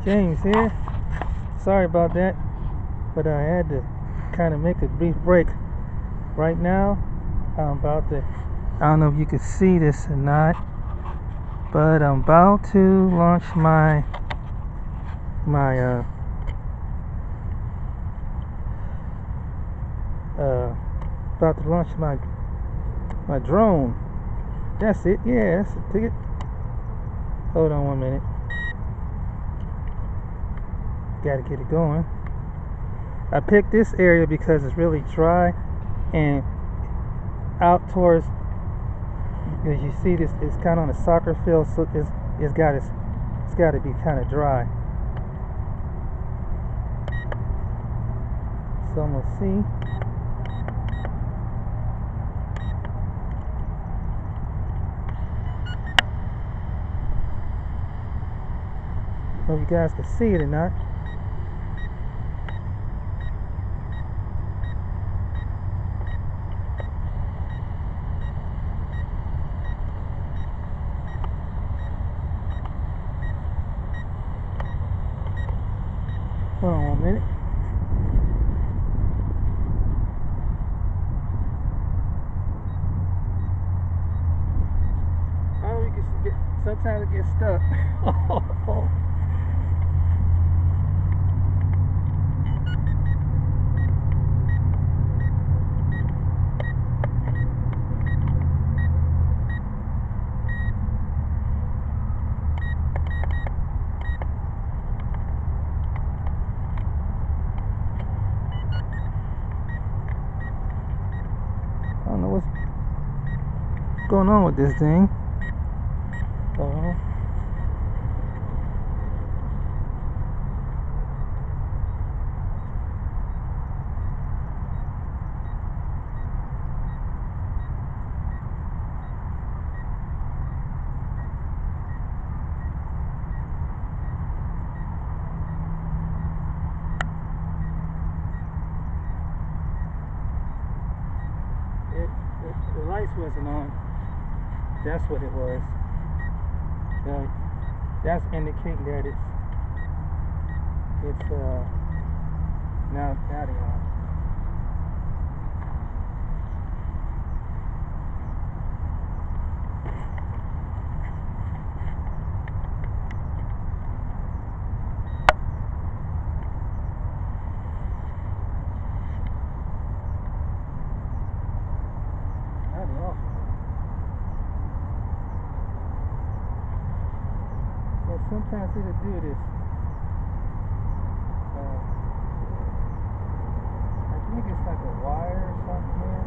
James here. Sorry about that, but I had to kind of make a brief break. Right now, I'm about to, I don't know if you can see this or not, but I'm about to launch my my drone. That's it. Yeah, that's the ticket. Hold on 1 minute. Gotta get it going. I picked this area because it's really dry and out towards, as you see, this it's kind of on a soccer field, so it's got to be kind of dry. So I'm gonna see. I don't know if you guys can see it or not. Hold on 1 minute. Oh, you can get, sometimes it gets stuck. I don't know what's going on with this thing. The lights wasn't on. That's what it was. So that's indicating that it's now they on. Well, sometimes it'll do this. I think it's like a wire or something here.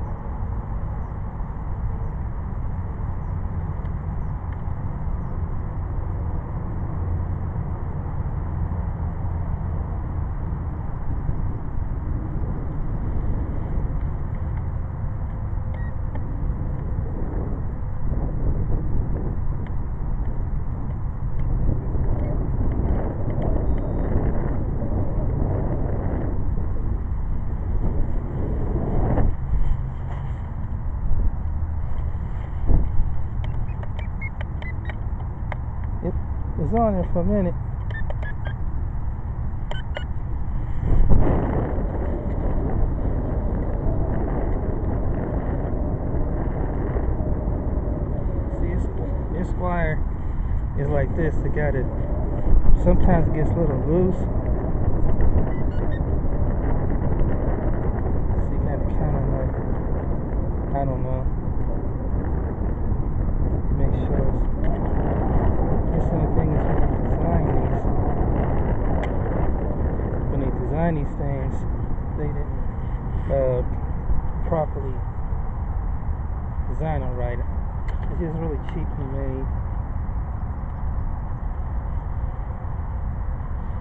It was on there for a minute. See, this wire is like this. It got it. Sometimes it gets a little loose. So you gotta kind of like, I don't know, make sure it's. This is the thing is when they design these things, they didn't properly design them right. It's just really cheaply made.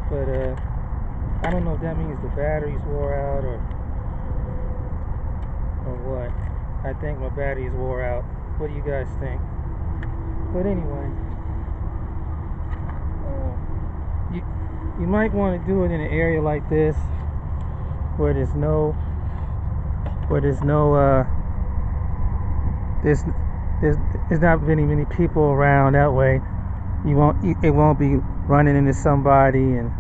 But I don't know if that means the batteries wore out or what. I think my batteries wore out. What do you guys think? But anyway, you might want to do it in an area like this where there's not many people around. That way it won't be running into somebody and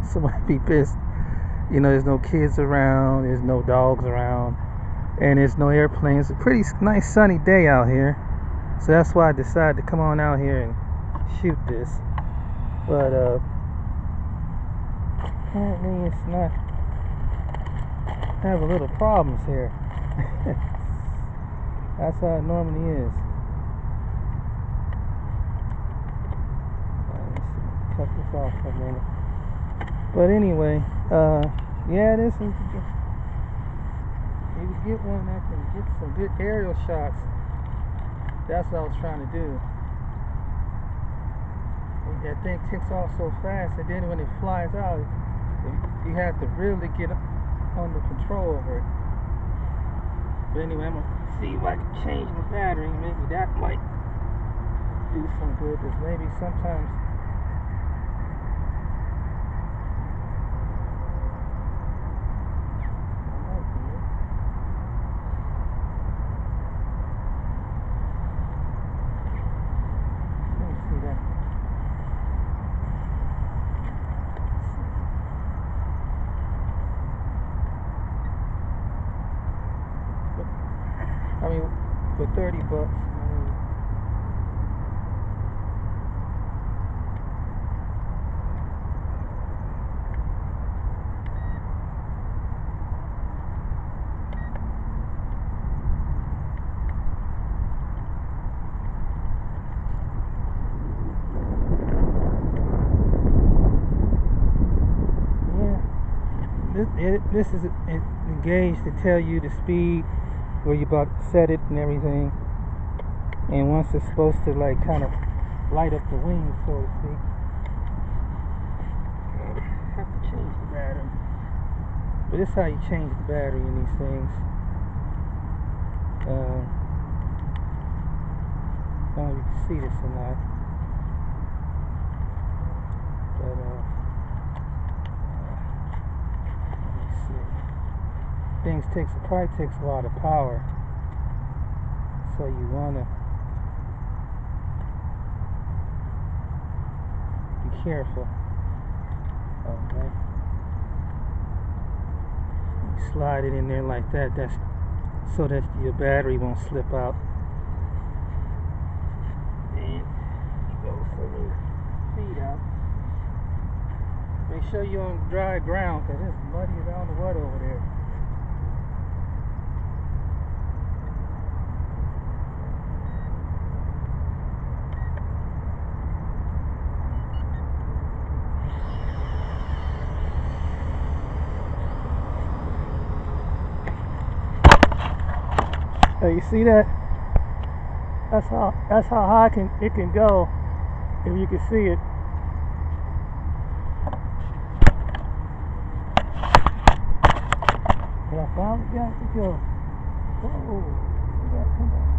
somebody be pissed. You know, there's no kids around, there's no dogs around, and there's no airplanes. It's a pretty nice sunny day out here, so that's why I decided to come on out here and shoot this. But apparently it's not. I have a little problems here. That's how it normally is. Let's cut this off for a minute. But anyway, yeah, this is. You can get one that can get some good aerial shots. That's what I was trying to do. That thing takes off so fast, and then when it flies out, you have to really get under control over it. But anyway, I'm gonna see if I can change the battery. Maybe that might do some good. Because maybe sometimes for $30. This is engaged to tell you the speed where you about to set it and everything. And once it's supposed to like kind of light up the wings, so to speak. I have to change the battery. But this is how you change the battery in these things. I don't know if you can see this or not. But let me see. Things probably takes a lot of power. So you wanna be careful. Okay. You slide it in there like that. That's so that your battery won't slip out. And you go for your feet out. Make sure you're on dry ground, because it's muddy as I don't know what over there. Hey, you see that? That's how high it can go, if you can see it. But I finally got to go. Whoa! Come back.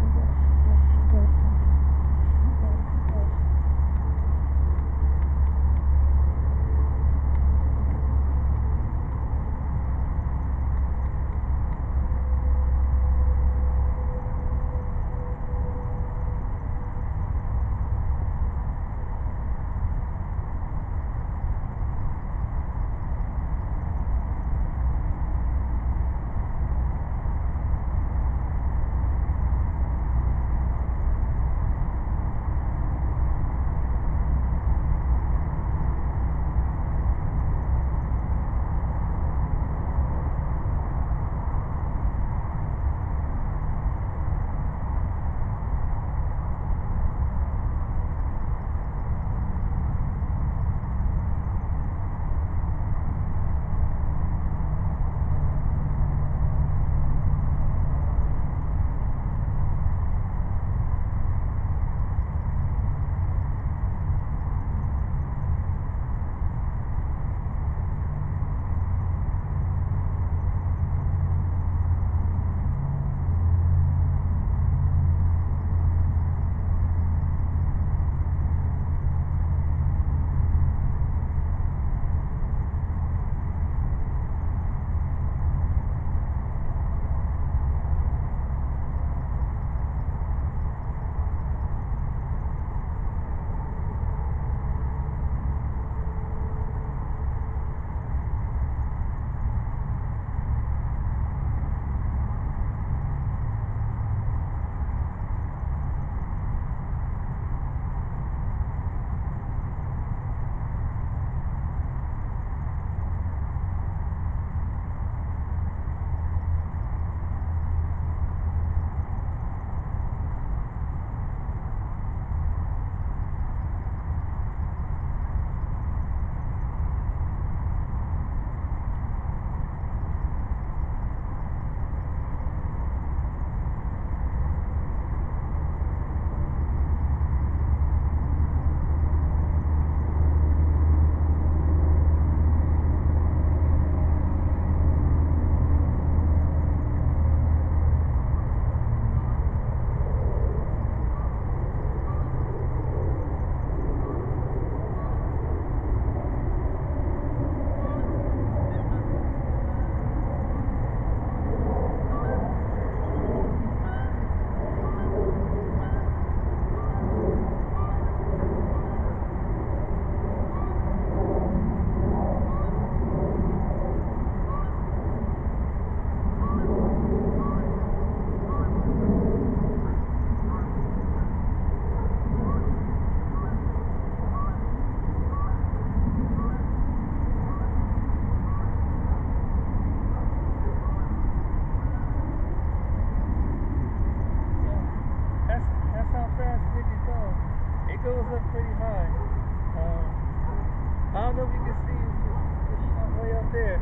can see it's way up there.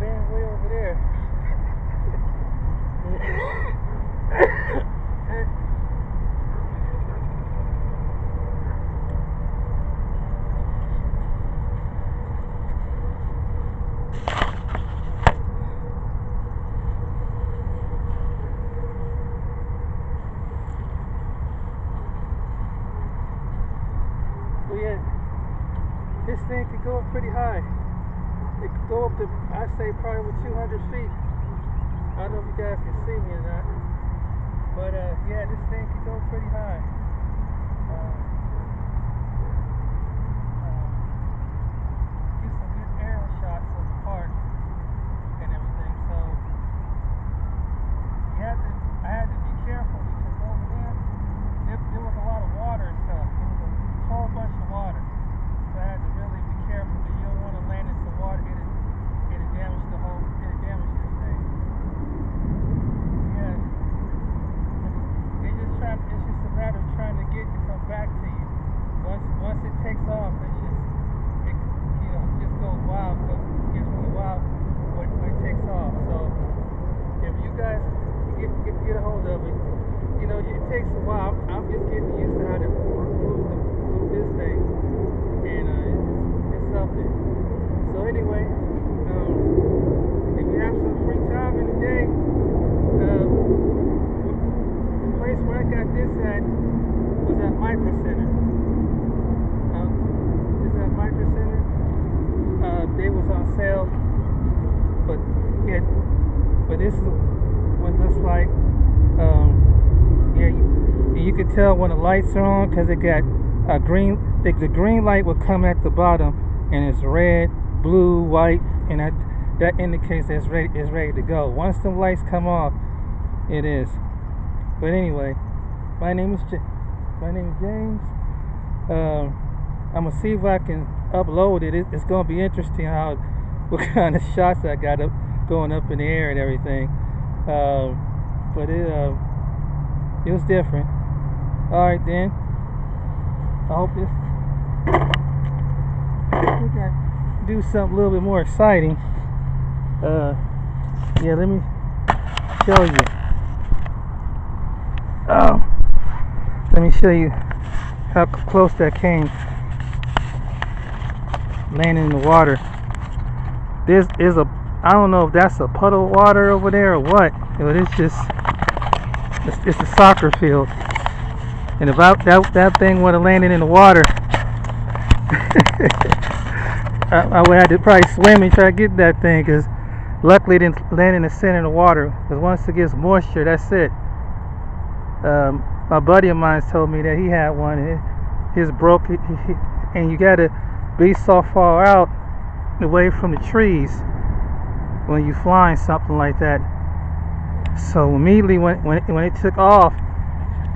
Land way over there. Well, yeah, this thing could go up pretty high. It could go up to, I'd say, probably with 200 feet. I don't know if you guys can see me or not, but yeah, this thing could go pretty high. Get some good aerial shots of the park and everything. So I had to be careful because over there, there was a lot of water and stuff. There was a whole bunch of water, so I had to really be careful. But you don't want to land in some water, it'll damage this thing. Yeah, it's just a matter of trying to get it to come back to you. Once it takes off, it just goes wild. It gets really wild when it takes off. So if you guys get a hold of it, it takes a while. I'm just getting used to how to move this thing, and it's something. So anyway, if you have some free time in the day, the place where I got this at was at Micro Center. This at Micro Center. They was on sale, but this is what it looks like. You could tell when the lights are on because it got a green. The green light will come at the bottom, and it's red, blue, white, and that indicates that it's ready to go. Once the lights come off, it is. But anyway, my name is James. I'm gonna see if I can upload it. It's gonna be interesting what kind of shots I got going up in the air and everything. But it was different. All right then. I hope we can do something a little bit more exciting. Yeah, let me show you. Let me show you how close that came landing in the water. This is I don't know if that's a puddle of water over there or what, but it's a soccer field. And if that thing would have landed in the water, I would have to probably swim and try to get that thing, because luckily it didn't land in the center of the water, because once it gets moisture, that's it. My buddy of mine told me that he had one, his broke, and you got to be so far out away from the trees when you flying something like that. So immediately when it took off,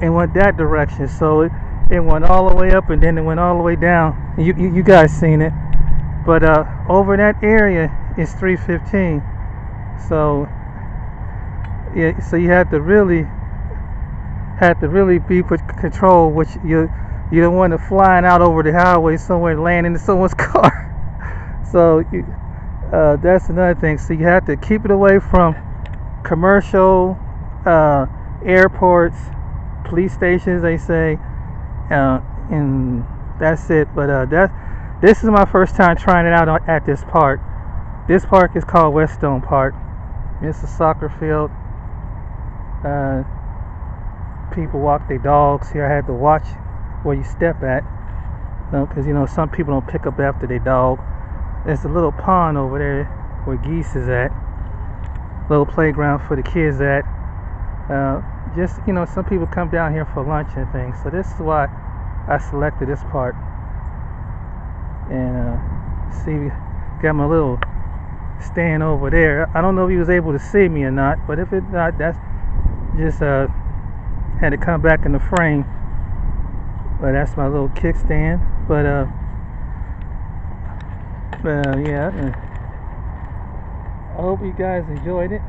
it went that direction. So it went all the way up, and then it went all the way down. You guys seen it. But over that area is 315. So yeah, so you have to really be control, which you don't want to flying out over the highway somewhere, landing in someone's car. So that's another thing. So you have to keep it away from commercial airports, police stations, they say, and that's it. But this is my first time trying it out at this park. This park is called Whetstone Park. It's a soccer field. People walk their dogs here. I had to watch where you step at, because some people don't pick up after their dog. There's a little pond over there where geese is at. Little playground for the kids at. Just some people come down here for lunch and things. So this is why I selected this part. And see, got my little stand over there. I don't know if he was able to see me or not, but if it's not, that's just had to come back in the frame. But that's my little kickstand. But yeah, I hope you guys enjoyed it.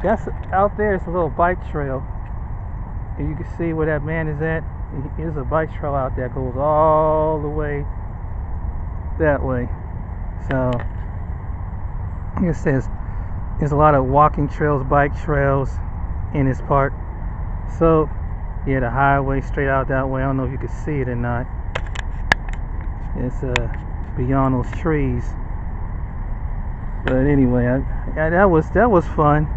That's out there. It's a little bike trail, and you can see where that man is at. There's a bike trail out there that goes all the way that way. So it says there's a lot of walking trails, bike trails in this park. So yeah, the highway straight out that way. I don't know if you can see it or not. It's beyond those trees. But anyway, that was fun.